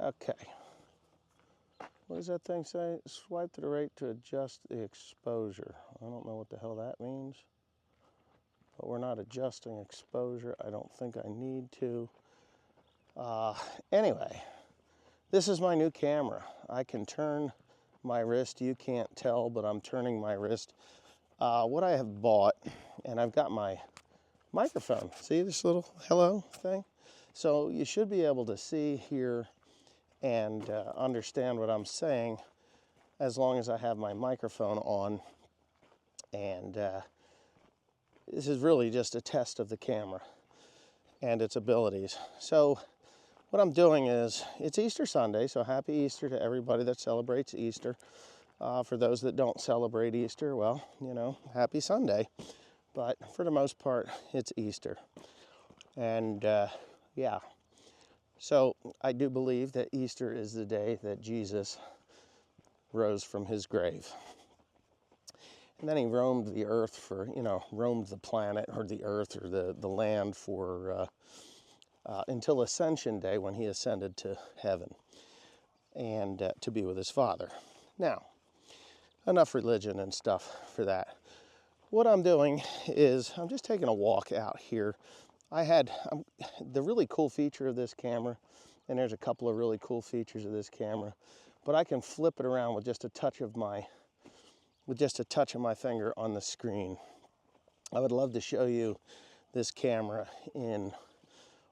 Okay. What does that thing say? Swipe to the right to adjust the exposure. I don't know what the hell that means. But we're not adjusting exposure. I don't think I need to. Anyway, this is my new camera. I can turn my wrist. You can't tell, but I'm turning my wrist. What I have bought, and I've got my microphone. See this little hello thing? So you should be able to see, hear, and understand what I'm saying as long as I have my microphone on. And this is really just a test of the camera and its abilities. So what I'm doing is, it's Easter Sunday, so happy Easter to everybody that celebrates Easter. For those that don't celebrate Easter, well, you know, happy Sunday. But for the most part, it's Easter. And yeah, so I do believe that Easter is the day that Jesus rose from his grave. And then he roamed the earth for, you know, roamed the planet or the earth or the land for until Ascension Day, when he ascended to heaven and to be with his Father. Now, enough religion and stuff for that. What I'm doing is I'm just taking a walk out here. The really cool feature of this camera, and there's a couple of really cool features of this camera, but I can flip it around with just a touch of my finger on the screen. I would love to show you this camera in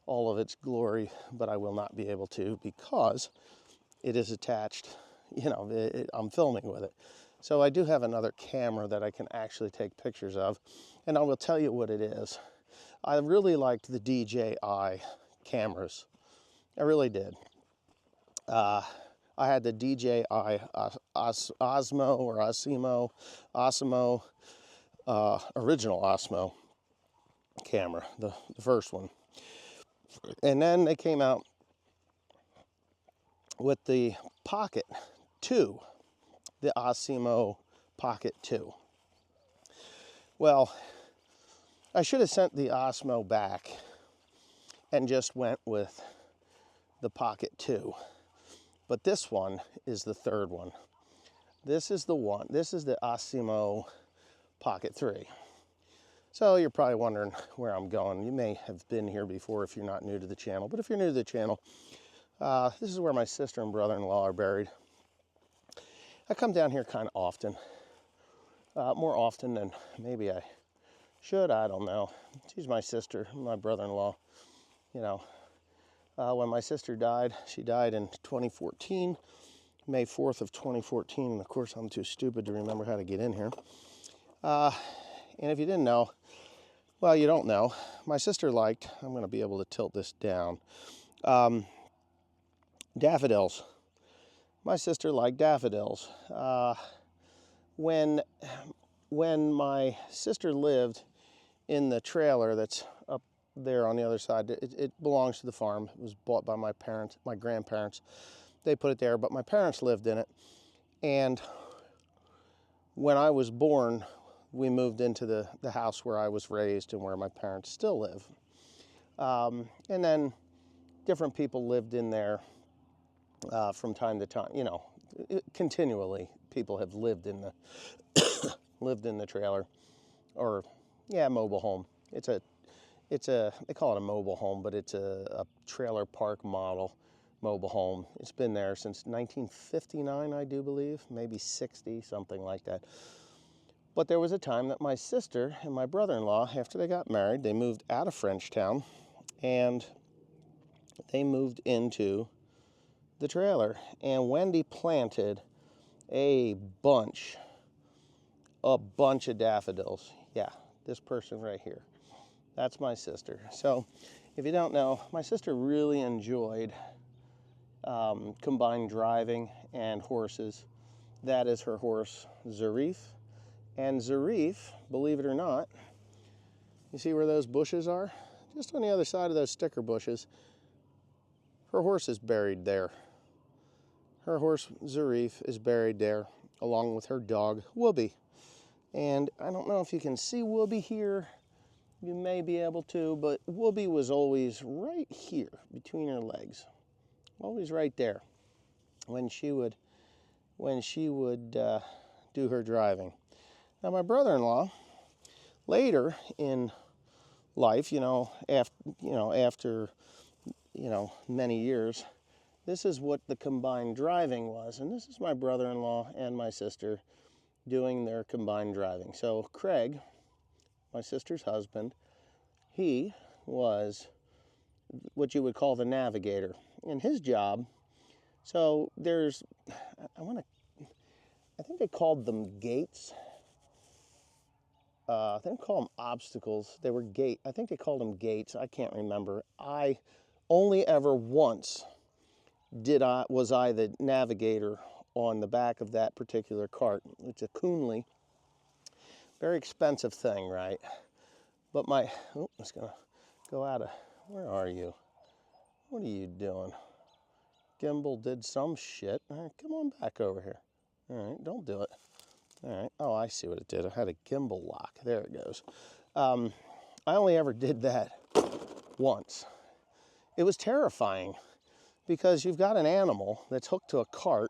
all of its glory, but I will not be able to because it is attached, you know, I'm filming with it. So I do have another camera that I can actually take pictures of, and I will tell you what it is. I really liked the DJI cameras. I really did. I had the DJI Osmo or Osmo, original Osmo camera, the first one. And then they came out with the Pocket 2, the Osmo Pocket 2. Well, I should have sent the Osmo back and just went with the Pocket 2. But this one is the third one. This is the Osmo Pocket 3. So you're probably wondering where I'm going. You may have been here before if you're not new to the channel. But if you're new to the channel, this is where my sister and brother-in-law are buried. I come down here kind of often. More often than maybe I should, I don't know. She's my sister, my brother-in-law. You know, when my sister died, she died in 2014, May 4th of 2014. And of course, I'm too stupid to remember how to get in here. And if you didn't know, well, you don't know. My sister liked, I'm going to be able to tilt this down, daffodils. My sister liked daffodils. When my sister lived in the trailer that's up there on the other side, it belongs to the farm. It was bought by my parents, my grandparents. They put it there, but my parents lived in it. And when I was born, we moved into the house where I was raised and where my parents still live. And then different people lived in there from time to time. You know, continually people have lived in the trailer, or yeah, mobile home. It's a they call it a mobile home, but it's a trailer park model mobile home. It's been there since 1959, I do believe, maybe 60, something like that. But there was a time that my sister and my brother-in-law, after they got married, they moved out of Frenchtown and they moved into the trailer. And Wendy planted a bunch of daffodils. Yeah, this person right here. That's my sister. So if you don't know, my sister really enjoyed combined driving and horses. That is her horse, Zarif. And Zarif, believe it or not, you see where those bushes are? Just on the other side of those sticker bushes, her horse is buried there. Her horse, Zarif, is buried there, along with her dog, Whoopi. And I don't know if you can see Whoopi here. You may be able to, but Whoopi was always right here, between her legs. always right there when she would do her driving. Now my brother-in-law, later in life, after many years, this is what the combined driving was, and this is my brother-in-law and my sister doing their combined driving. So Craig, my sister's husband, he was what you would call the navigator. And his job, so there's, I think they called them gates. They didn't call them obstacles. They were I think they called them gates. I can't remember. I only ever once was I the navigator on the back of that particular cart. It's a Coonley. Very expensive thing, right? But it's gonna go out of, where are you? What are you doing? Gimbal did some shit. All right, come on back over here. All right, don't do it. All right, oh, I see what it did. I had a gimbal lock. There it goes. I only ever did that once. It was terrifying because you've got an animal that's hooked to a cart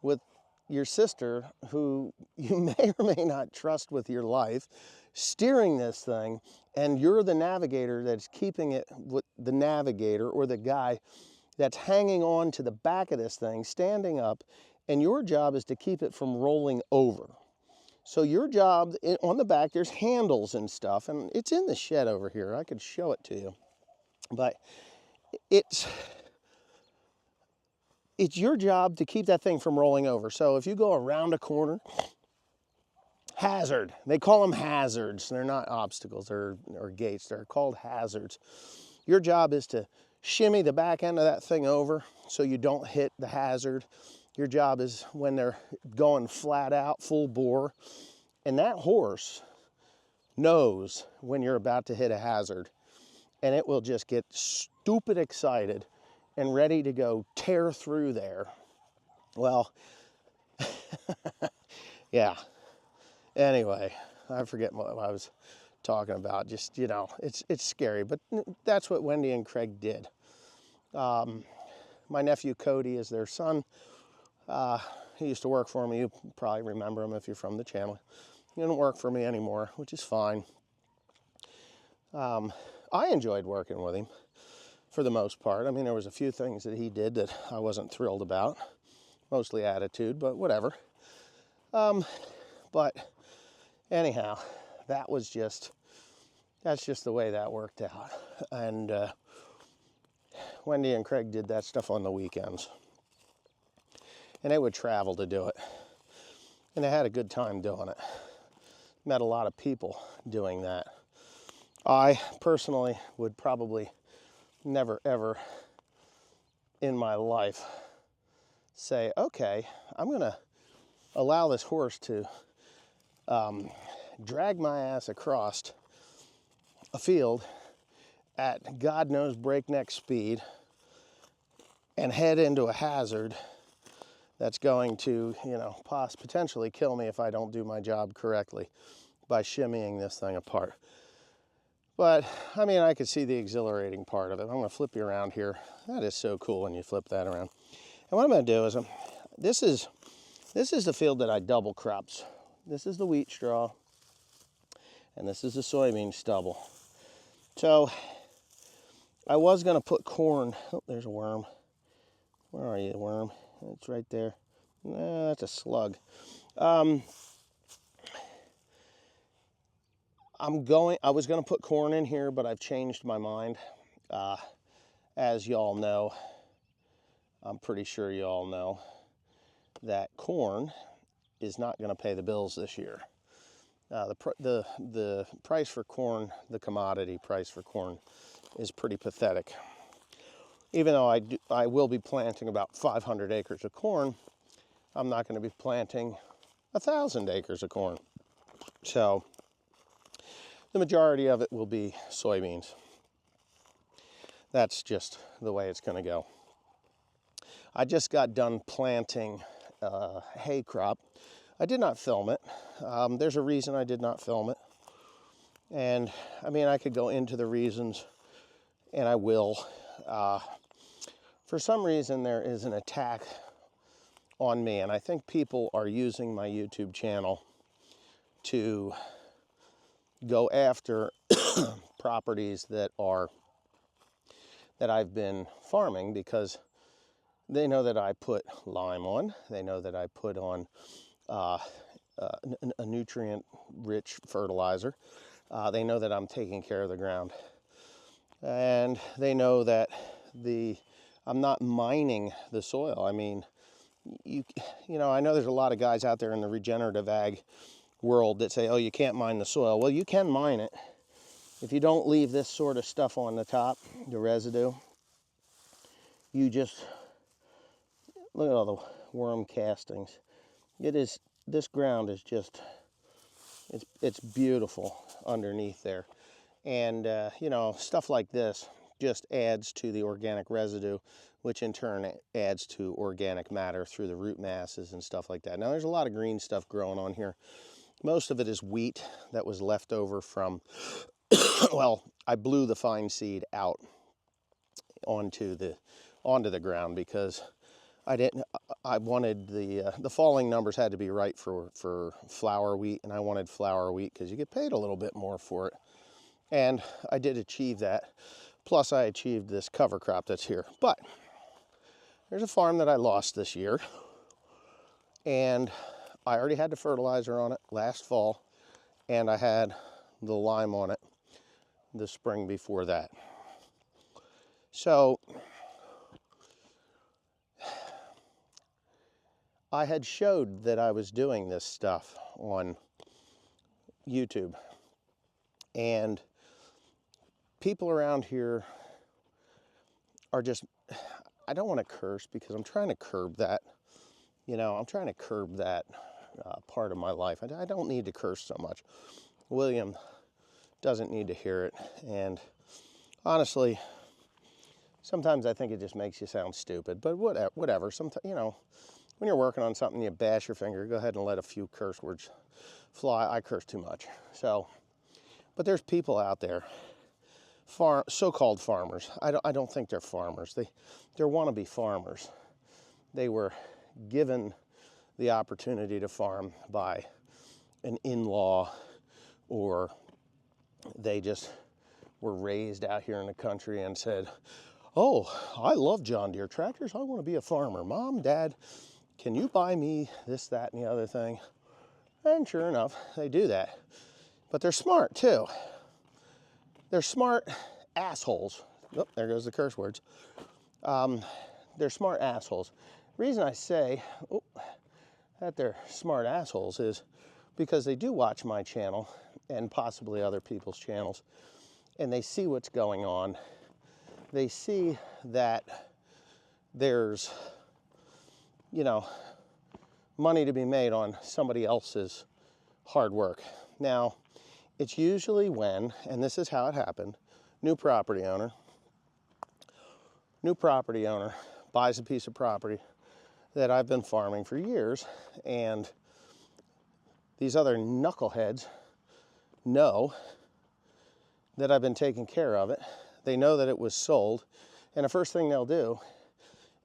with your sister, who you may or may not trust with your life, steering this thing, and you're the navigator that's keeping it with the navigator, or the guy that's hanging on to the back of this thing, standing up, and your job is to keep it from rolling over. So your job, on the back, there's handles and stuff, and it's in the shed over here. I could show it to you. But it's your job to keep that thing from rolling over. So if you go around a corner, hazard. They call them hazards. They're not obstacles or gates. They're called hazards. Your job is to shimmy the back end of that thing over so you don't hit the hazard. Your job is when they're going flat out, full bore, and that horse knows when you're about to hit a hazard, and it will just get stupid excited and ready to go tear through there. Well, yeah. Anyway, I forget what I was talking about. Just, it's scary, but that's what Wendy and Craig did. My nephew Cody is their son. He used to work for me. You probably remember him if you're from the channel. He doesn't work for me anymore, which is fine. I enjoyed working with him for the most part. I mean, there was a few things that he did that I wasn't thrilled about, mostly attitude, but whatever. But anyhow, that's just the way that worked out. And Wendy and Craig did that stuff on the weekends. And they would travel to do it. And they had a good time doing it. Met a lot of people doing that. I personally would probably never, ever in my life say, okay, I'm going to allow this horse to drag my ass across a field at God knows breakneck speed and head into a hazard that's going to, potentially kill me if I don't do my job correctly by shimmying this thing apart. But, I mean, I could see the exhilarating part of it. I'm going to flip you around here. That is so cool when you flip that around. And what I'm going to do is, this is the field that I double crops. This is the wheat straw, and this is the soybean stubble. So, I was going to put corn. Oh, there's a worm. Where are you, worm? It's right there. Nah, that's a slug. I was going to put corn in here, but I've changed my mind. As y'all know, I'm pretty sure y'all know that corn is not going to pay the bills this year. The price for corn, the commodity price for corn, is pretty pathetic. Even though I will be planting about 500 acres of corn, I'm not going to be planting 1,000 acres of corn. So the majority of it will be soybeans. That's just the way it's going to go. I just got done planting hay crop. I did not film it. There's a reason I did not film it. And I mean, I could go into the reasons, and I will. for some reason there is an attack on me, and I think people are using my YouTube channel to go after properties that I've been farming, because they know that I put lime on, they know that I put on a nutrient-rich fertilizer, they know that I'm taking care of the ground, and they know that I'm not mining the soil. I mean, you know, I know there's a lot of guys out there in the regenerative ag world that say, oh, you can't mine the soil. Well, you can mine it if you don't leave this sort of stuff on the top, the residue. You just look at all the worm castings. This ground is just, it's beautiful underneath there. And you know, stuff like this just adds to the organic residue, which in turn adds to organic matter through the root masses and stuff like that. Now, there's a lot of green stuff growing on here. Most of it is wheat that was left over from, well, I blew the fine seed out onto the ground because I wanted the falling numbers had to be right for flour wheat, and I wanted flour wheat because you get paid a little bit more for it. And I did achieve that. Plus I achieved this cover crop that's here. But there's a farm that I lost this year, and I already had the fertilizer on it last fall, and I had the lime on it the spring before that. So I had showed that I was doing this stuff on YouTube, and people around here are just, I don't want to curse because I'm trying to curb that, you know, I'm trying to curb that part of my life. I don't need to curse so much. William doesn't need to hear it, and honestly, sometimes I think it just makes you sound stupid, but whatever. Sometimes, you know, when you're working on something, you bash your finger, go ahead and let a few curse words fly. I curse too much. So, but there's people out there, so-called farmers. I don't think they're farmers. They're wannabe farmers. They were given the opportunity to farm by an in-law, or they just were raised out here in the country and said, oh, I love John Deere tractors. I want to be a farmer. Mom, Dad, can you buy me this, that, and the other thing? And sure enough, they do that. But they're smart too. They're smart assholes. Oh, there goes the curse words. They're smart assholes. The reason I say that they're smart assholes is because they do watch my channel and possibly other people's channels, and they see what's going on. They see that there's, you know, money to be made on somebody else's hard work. Now, it's usually when, and this is how it happened, new property owner buys a piece of property that I've been farming for years, and these other knuckleheads know that I've been taking care of it. They know that it was sold, and the first thing they'll do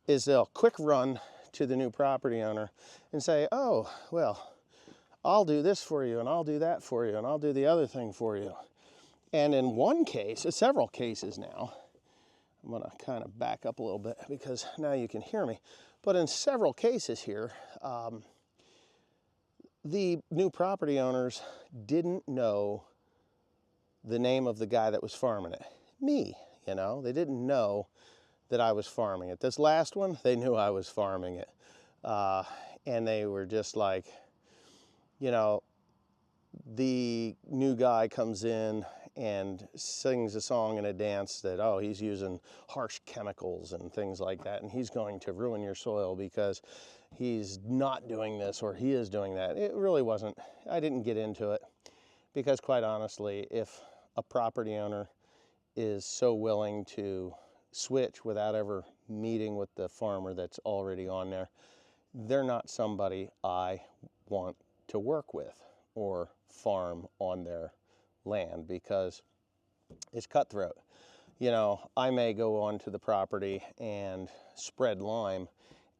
is they'll quick run to the new property owner and say, oh, well, I'll do this for you, and I'll do that for you, and I'll do the other thing for you. And in one case, several cases now, I'm gonna kind of back up a little bit because now you can hear me, but in several cases here, the new property owners didn't know the name of the guy that was farming it. Me, you know, they didn't know that I was farming it. This last one, they knew I was farming it. And they were just like, you know, the new guy comes in and sings a song and a dance that, oh, he's using harsh chemicals and things like that, and he's going to ruin your soil because he's not doing this or he is doing that. It really wasn't. I didn't get into it because, quite honestly, if a property owner is so willing to switch without ever meeting with the farmer that's already on there, they're not somebody I want to work with or farm on their land because it's cutthroat. you know, I may go onto the property and spread lime,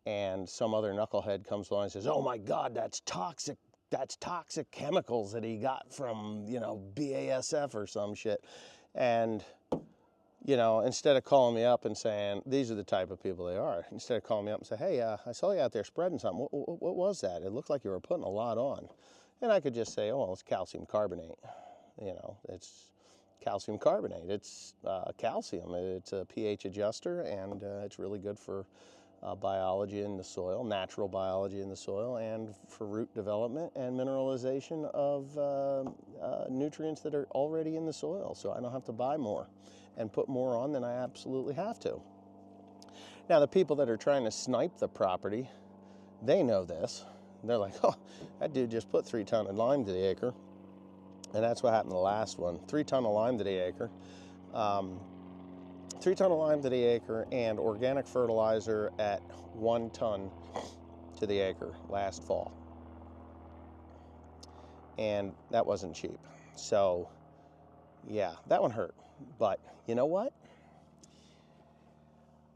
and some other knucklehead comes along and says, oh my God, that's toxic chemicals that he got from, you know, BASF or some shit. And, you know, instead of calling me up and saying, these are the type of people they are, instead of calling me up and say, hey, I saw you out there spreading something. What was that? It looked like you were putting a lot on. And I could just say, oh, well, it's calcium carbonate. You know, it's calcium carbonate. It's calcium. It's a pH adjuster, and it's really good for biology in the soil, natural biology in the soil, and for root development and mineralization of nutrients that are already in the soil. So I don't have to buy more and put more on than I absolutely have to. Now, the people that are trying to snipe the property, they know this. They're like, oh, that dude just put 3 tons of lime to the acre. And that's what happened to the last one. 3 tons of lime to the acre. 3 tons of lime to the acre and organic fertilizer at 1 ton to the acre last fall. And that wasn't cheap. So, yeah, that one hurt. But you know what?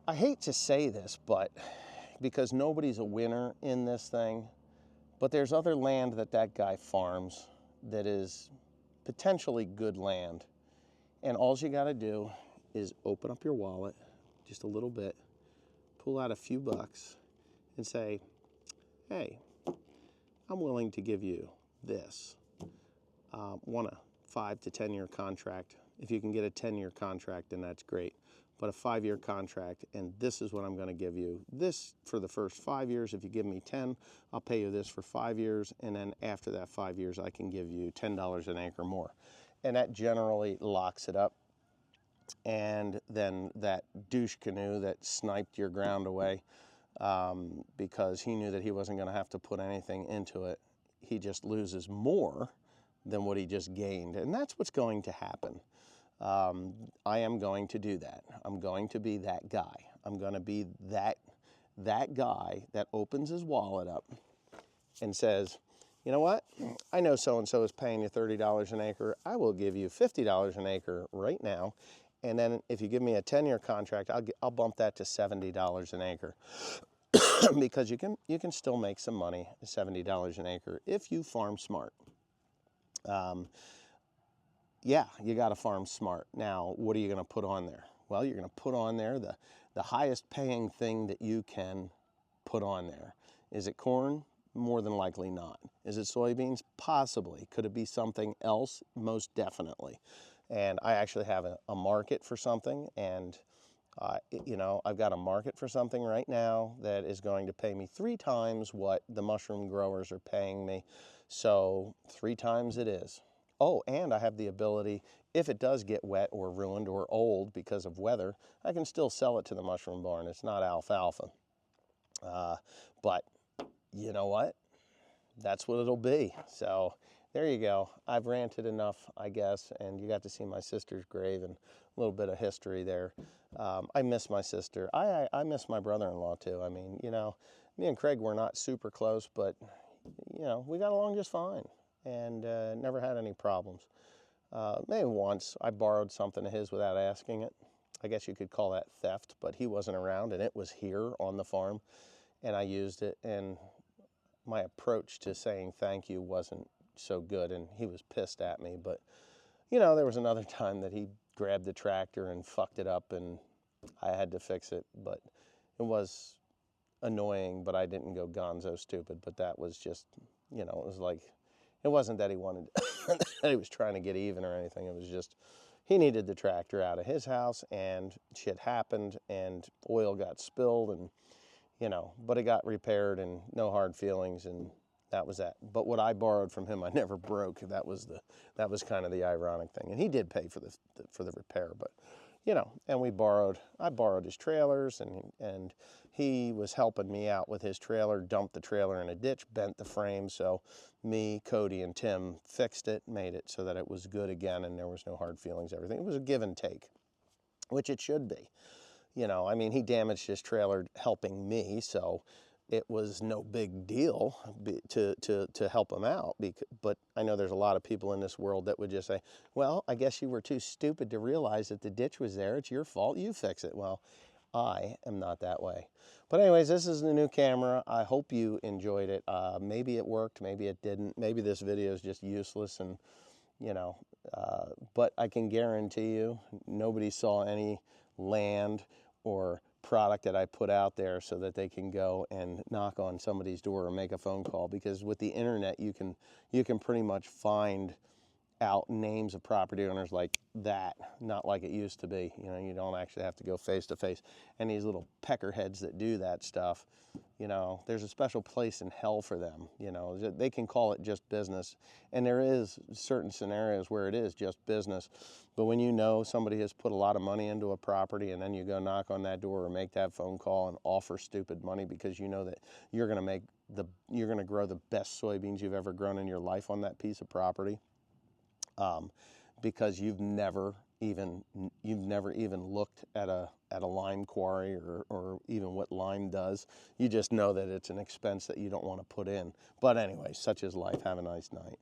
I hate to say this, but because nobody's a winner in this thing, but there's other land that guy farms that is potentially good land. And all you got to do is open up your wallet just a little bit, pull out a few bucks, and say, hey, I'm willing to give you this. Want a 5 to 10 year contract. If you can get a 10-year contract, then that's great. But a 5-year contract, and this is what I'm going to give you. This for the first 5 years. If you give me 10, I'll pay you this for 5 years, and then after that 5 years, I can give you $10 an acre more. And that generally locks it up. And then that douche canoe that sniped your ground away because he knew that he wasn't going to have to put anything into it, he just loses more than what he just gained. And that's what's going to happen. I am going to do that. I'm going to be that guy. I'm going to be that guy that opens his wallet up and says, you know what? I know so-and-so is paying you $30 an acre. I will give you $50 an acre right now. And then if you give me a 10-year contract, I'll bump that to $70 an acre. Because you can still make some money at $70 an acre if you farm smart. Yeah, you got to farm smart. Now, what are you going to put on there? Well, you're going to put on there the highest paying thing that you can put on there. Is it corn? More than likely not. Is it soybeans? Possibly. Could it be something else? Most definitely. And I actually have a market for something, and you know, I've got a market for something right now that is going to pay me 3 times what the mushroom growers are paying me. So 3 times it is. Oh, and I have the ability, if it does get wet or ruined or old because of weather, I can still sell it to the mushroom barn. It's not alfalfa. But you know what? That's what it'll be. So there you go. I've ranted enough, I guess, and you got to see my sister's grave and a little bit of history there. I miss my sister. I miss my brother-in-law too. I mean, you know, me and Craig were not super close, but, you know, we got along just fine and never had any problems. Maybe once I borrowed something of his without asking it. I guess you could call that theft, but he wasn't around and it was here on the farm and I used it, and my approach to saying thank you wasn't so good, and he was pissed at me. But, you know, there was another time that he grabbed the tractor and fucked it up and I had to fix it, but it was annoying, but I didn't go gonzo stupid. But that was just, you know, it was like, it wasn't that he wanted, that he was trying to get even or anything. It was just, he needed the tractor out of his house and shit happened and oil got spilled and, you know, but it got repaired and no hard feelings, and that was that. But what I borrowed from him, I never broke. That was kind of the ironic thing. And he did pay for the repair, but, you know, and I borrowed his trailers, and he was helping me out with his trailer, dumped the trailer in a ditch, bent the frame. So me, Cody, and Tim fixed it, made it so that it was good again, and there was no hard feelings, everything. It was a give and take, which it should be. You know, I mean, he damaged his trailer helping me, so it was no big deal to help them out. But I know there's a lot of people in this world that would just say, well, I guess you were too stupid to realize that the ditch was there. It's your fault. You fix it. Well, I am not that way. But anyways, this is the new camera. I hope you enjoyed it. Maybe it worked, maybe it didn't. Maybe this video is just useless, and you know, but I can guarantee you nobody saw any land or product that I put out there so that they can go and knock on somebody's door or make a phone call, because with the internet you can pretty much find out names of property owners like that, not like it used to be. You know, you don't actually have to go face to face. And these little peckerheads that do that stuff, you know, there's a special place in hell for them. You know, they can call it just business, and there is certain scenarios where it is just business. But when you know somebody has put a lot of money into a property, and then you go knock on that door or make that phone call and offer stupid money because you know that you're going to grow the best soybeans you've ever grown in your life on that piece of property, because you've never even looked at a lime quarry or even what lime does. You just know that it's an expense that you don't want to put in. But anyway, such is life. Have a nice night.